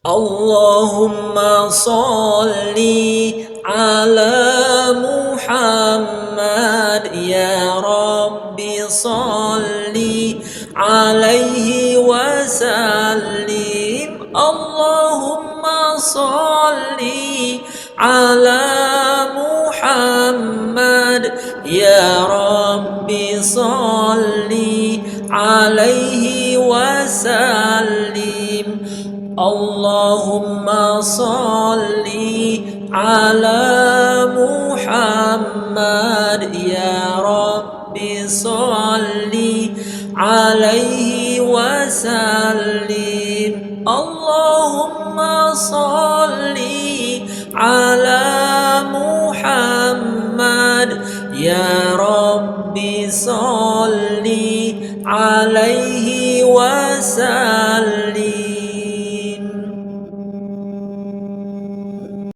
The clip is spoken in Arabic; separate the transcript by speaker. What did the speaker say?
Speaker 1: اللهم صل على محمد يا رب صل عليه وسلم. اللهم صل على محمد يا رب صل عليه وسلم. اللهم صل على محمد يا رب صل عليه وسلم. اللهم صل على محمد يا رب صل عليه وسلم.